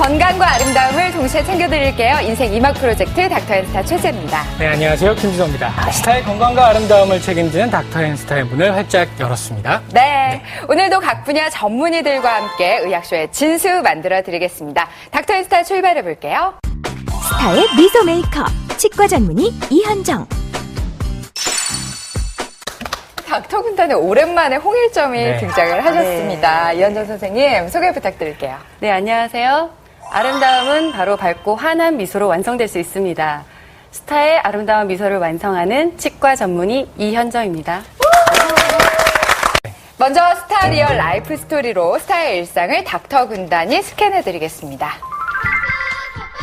건강과 아름다움을 동시에 챙겨드릴게요. 인생 이막 프로젝트 닥터앤스타 최재입니다. 네, 안녕하세요. 김지성입니다. 스타의 건강과 아름다움을 책임지는 닥터앤스타의 문을 활짝 열었습니다. 네, 오늘도 각 분야 전문의들과 함께 의학쇼의 진수 만들어드리겠습니다. 닥터앤스타 출발해볼게요. 스타의 미소 메이크업 치과 전문의 이현정. 닥터 군단에 오랜만에 홍일점이 등장을 하셨습니다. 이현정 선생님 소개 부탁드릴게요. 네, 안녕하세요. 아름다움은 바로 밝고 환한 미소로 완성될 수 있습니다. 스타의 아름다운 미소를 완성하는 치과 전문의 이현정입니다. 먼저 스타 리얼 라이프 스토리로 스타의 일상을 닥터 군단이 스캔해드리겠습니다.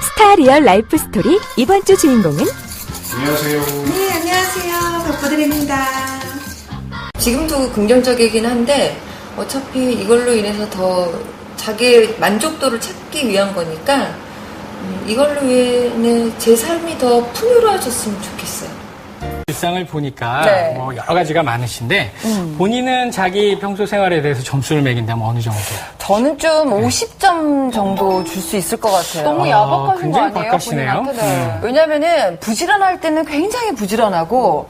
스타 리얼 라이프 스토리 이번 주 주인공은 안녕하세요. 네, 안녕하세요. 덕분드립니다. 지금도 긍정적이긴 한데 어차피 이걸로 인해서 더 자기의 만족도를 찾기 위한 거니까 이걸로 인해 제 삶이 더 풍요로워졌으면 좋겠어요. 일상을 보니까 뭐 여러 가지가 많으신데 본인은 자기 평소 생활에 대해서 점수를 매긴다면 어느 정도요? 저는 좀 50점 정도 줄 수 있을 것 같아요. 너무 야박하신 거 굉장히 아니에요? 바깥이네요. 본인한테? 왜냐면은 부지런할 때는 굉장히 부지런하고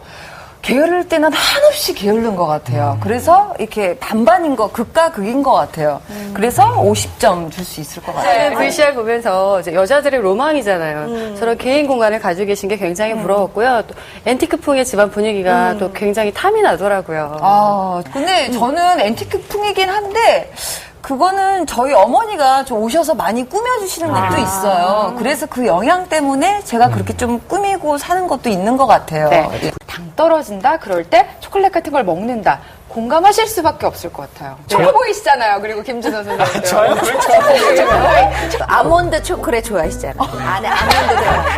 게으를 때는 한없이 게으른 것 같아요. 그래서 이렇게 반반인 거, 극과 극인 것 같아요. 그래서 50점 줄 수 있을 것 같아요. VCR 보면서 이제 여자들의 로망이잖아요. 저런 개인 공간을 가지고 계신 게 굉장히 부러웠고요. 또 앤티크풍의 집안 분위기가 또 굉장히 탐이 나더라고요. 아, 근데 저는 앤티크풍이긴 한데 그거는 저희 어머니가 좀 오셔서 많이 꾸며주시는 것도 있어요. 그래서 그 영향 때문에 제가 그렇게 좀 꾸미고 사는 것도 있는 것 같아요. 네. 당 떨어진다? 그럴 때 초콜릿 같은 걸 먹는다. 공감하실 수밖에 없을 것 같아요. 초코보이시잖아요. 그리고 김준호 선생님. 저요? 아몬드 초콜릿 좋아하시잖아요. 안에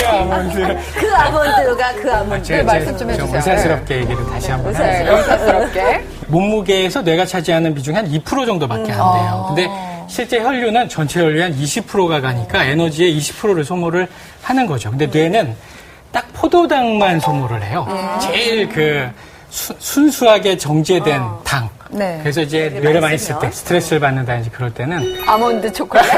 아몬드 들어가. 그 아몬드가 그 아몬드. 네, 말씀 좀 해주세요. 의사스럽게 얘기를 다시 한번 네, 해주세요. 의사스럽게. 몸무게에서 뇌가 차지하는 비중이 한 2% 정도밖에 안 돼요. 근데 실제 혈류는 전체 혈류의 한 20%가 가니까 에너지의 20%를 소모를 하는 거죠. 근데 뇌는 딱 포도당만 소모를 해요. 제일 순수하게 정제된 당. 네. 그래서 이제 뇌를 많이 쓸 때, 스트레스를 받는다든지 그럴 때는 아몬드 초콜릿.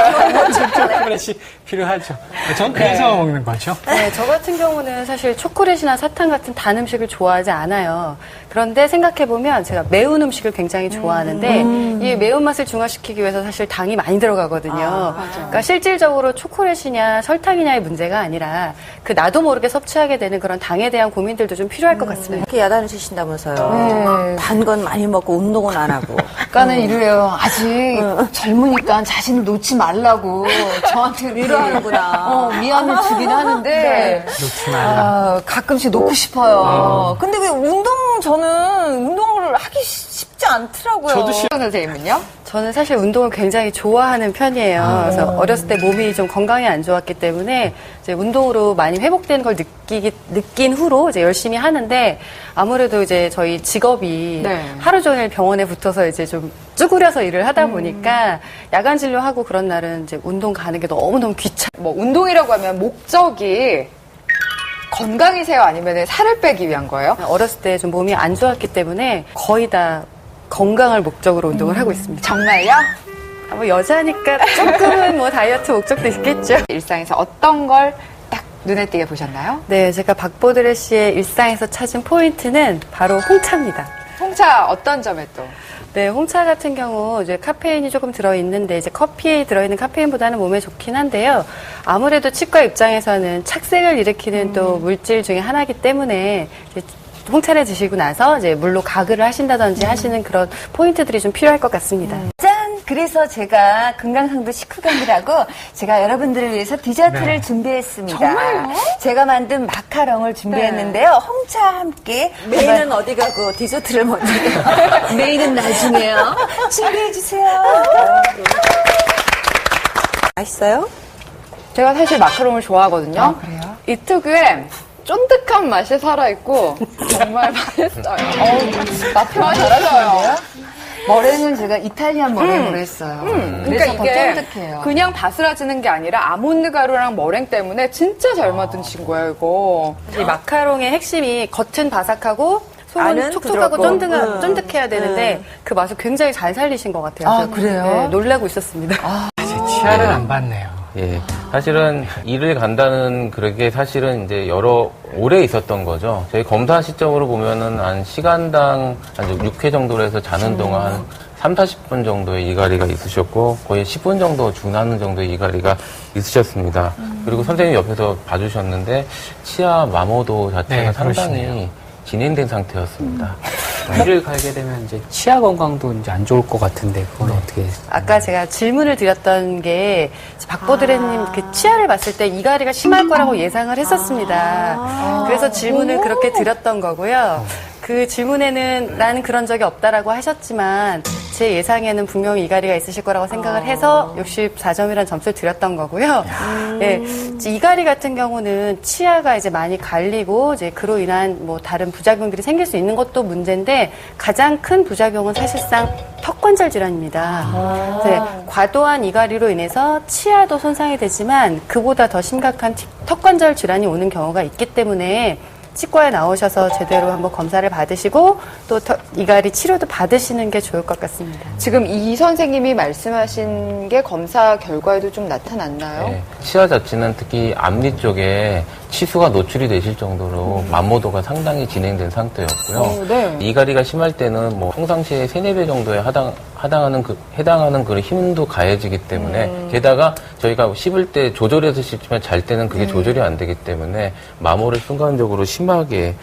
초콜릿이 필요하죠. 전 그래서 먹는 거죠. 네, 저 같은 경우는 사실 초콜릿이나 사탕 같은 단 음식을 좋아하지 않아요. 그런데 생각해보면 제가 매운 음식을 굉장히 좋아하는데 이 매운맛을 중화시키기 위해서 사실 당이 많이 들어가거든요. 그러니까 실질적으로 초콜릿이냐 설탕이냐의 문제가 아니라 그 나도 모르게 섭취하게 되는 그런 당에 대한 고민들도 좀 필요할 것 같습니다. 이렇게 야단을 치신다면서요. 단 건 많이 먹고 운동은 안 하고. 그러니까는 이래요. 아직 젊으니까 자신을 놓지 말라고 저한테 위로하는구나. 미안을 주긴 하는데 놓지 말라. 아, 가끔씩 놓고 싶어요. 근데 왜 저는 운동을 하기 쉽지 않더라고요. 저도 싫어요. 선생님은요? 저는 사실 운동을 굉장히 좋아하는 편이에요. 그래서 어렸을 때 몸이 좀 건강이 안 좋았기 때문에 이제 운동으로 많이 회복되는 걸 느낀 후로 이제 열심히 하는데 아무래도 이제 저희 직업이 하루 종일 병원에 붙어서 이제 좀 쭈그려서 일을 하다 보니까 야간 진료하고 그런 날은 이제 운동 가는 게 너무너무 귀찮아요. 뭐 운동이라고 하면 목적이 건강이세요? 아니면 살을 빼기 위한 거예요? 어렸을 때 좀 몸이 안 좋았기 때문에 거의 다 건강을 목적으로 운동을 하고 있습니다. 정말요? 뭐 여자니까 조금은 뭐 다이어트 목적도 있겠죠. 일상에서 어떤 걸 딱 눈에 띄게 보셨나요? 네, 제가 박보드레 씨의 일상에서 찾은 포인트는 바로 홍차입니다. 홍차 어떤 점에 또? 네, 홍차 같은 경우 이제 카페인이 조금 들어있는데 이제 커피에 들어있는 카페인보다는 몸에 좋긴 한데요. 아무래도 치과 입장에서는 착색을 일으키는 또 물질 중에 하나이기 때문에 이제 홍차를 드시고 나서 이제 물로 가글을 하신다든지 하시는 그런 포인트들이 좀 필요할 것 같습니다. 짠! 그래서 제가 금강산도 식후감이라고 제가 여러분들을 위해서 디저트를 준비했습니다. 정말요? 제가 만든 마카롱을 준비했는데요. 홍차와 함께 메인은 어디 가고 디저트를 먼저. 메인은 나중에요. 준비해주세요. 맛있어요? 제가 사실 마카롱을 좋아하거든요. 그래요? 이 특유의 쫀득한 맛이 살아있고 정말 맛있어요. 맛 표현 잘하시는데요? 머랭은 제가 이탈리안 머랭으로 했어요. 그러니까 그래서 더 이게 쫀득해요. 그냥 바스라지는 게 아니라 아몬드 가루랑 머랭 때문에 진짜 잘 만드신 거예요, 이거. 이 마카롱의 핵심이 겉은 바삭하고 속은 안은 촉촉하고 부드럽고. 쫀득해야 되는데 그 맛을 굉장히 잘 살리신 것 같아요. 아, 그래서, 그래요? 네, 놀라고 있었습니다. 제 치아를 안 봤네요. 예. 사실은 일을 간다는 그게 사실은 이제 오래 있었던 거죠. 저희 검사 시점으로 보면은 한 시간당 한 6회 정도로 해서 자는 동안 한 3, 40분 정도의 이갈이가 있으셨고 거의 10분 정도 중하는 정도의 이갈이가 있으셨습니다. 그리고 선생님 옆에서 봐주셨는데 치아 마모도 자체가 네, 상당히 그러시네요. 진행된 상태였습니다. 이를 갈게 되면 이제 치아 건강도 이제 안 좋을 것 같은데 그건 어떻게? 아까 제가 질문을 드렸던 게 박보드레님 그 치아를 봤을 때 이갈이가 심할 거라고 예상을 했었습니다. 그래서 질문을 그렇게 드렸던 거고요. 그 질문에는 나는 그런 적이 없다라고 하셨지만 제 예상에는 분명히 이갈이가 있으실 거라고 생각을 해서 64점이라는 점수를 드렸던 거고요. 네, 이갈이 같은 경우는 치아가 이제 많이 갈리고 이제 그로 인한 뭐 다른 부작용들이 생길 수 있는 것도 문제인데 가장 큰 부작용은 사실상 턱관절 질환입니다. 네, 과도한 이갈이로 인해서 치아도 손상이 되지만 그보다 더 심각한 턱관절 질환이 오는 경우가 있기 때문에 치과에 나오셔서 제대로 한번 검사를 받으시고 또 이갈이 치료도 받으시는 게 좋을 것 같습니다. 지금 이 선생님이 말씀하신 게 검사 결과에도 좀 나타났나요? 네, 치아 자체는 특히 앞니 쪽에 치수가 노출이 되실 정도로 만모도가 상당히 진행된 상태였고요. 네. 이갈이가 심할 때는 뭐 평상시에 3, 4배 정도에 해당하는 그런 힘도 가해지기 때문에 게다가 저희가 씹을 때 조절해서 씹지만 잘 때는 그게 조절이 안 되기 때문에 마모를 순간적으로 심하게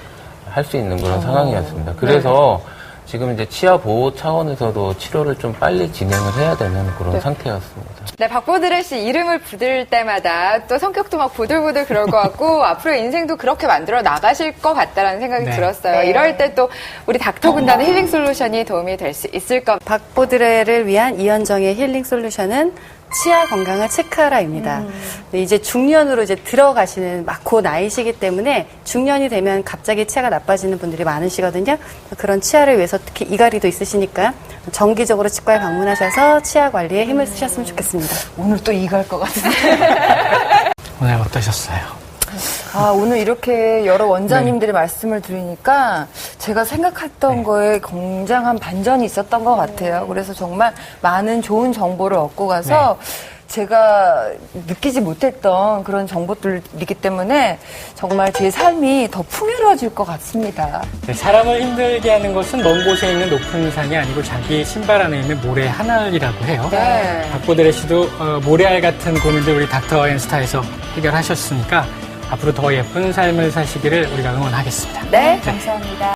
할 수 있는 그런 상황이었습니다. 그래서 지금 이제 치아 보호 차원에서도 치료를 좀 빨리 진행을 해야 되는 그런 상태였습니다. 네, 박보드레 씨 이름을 부를 때마다 또 성격도 막 보들보들 그럴 것 같고 앞으로 인생도 그렇게 만들어 나가실 것 같다라는 생각이 네. 들었어요. 이럴 때 또 우리 닥터 군단의 힐링 솔루션이 도움이 될 수 있을 겁니다. 박보드레를 위한 이현정의 힐링 솔루션은 치아 건강을 체크하라입니다. 이제 중년으로 이제 들어가시는 막 그 나이시기 때문에 중년이 되면 갑자기 치아가 나빠지는 분들이 많으시거든요. 그런 치아를 위해서 특히 이갈이도 있으시니까 정기적으로 치과에 방문하셔서 치아 관리에 힘을 쓰셨으면 좋겠습니다. 오늘 또 이갈 것 같은데. 오늘 어떠셨어요? 아, 오늘 이렇게 여러 원장님들의 말씀을 들으니까 제가 생각했던 거에 굉장한 반전이 있었던 것 같아요. 그래서 정말 많은 좋은 정보를 얻고 가서 제가 느끼지 못했던 그런 정보들이기 때문에 정말 제 삶이 더 풍요로워질 것 같습니다. 네, 사람을 힘들게 하는 것은 먼 곳에 있는 높은 산이 아니고 자기 신발 안에 있는 모래 하나이라고 해요. 네. 박보드레 씨도 모래알 같은 고민들 우리 닥터 앤스타에서 해결하셨으니까 앞으로 더 예쁜 삶을 사시기를 우리가 응원하겠습니다. 네, 감사합니다.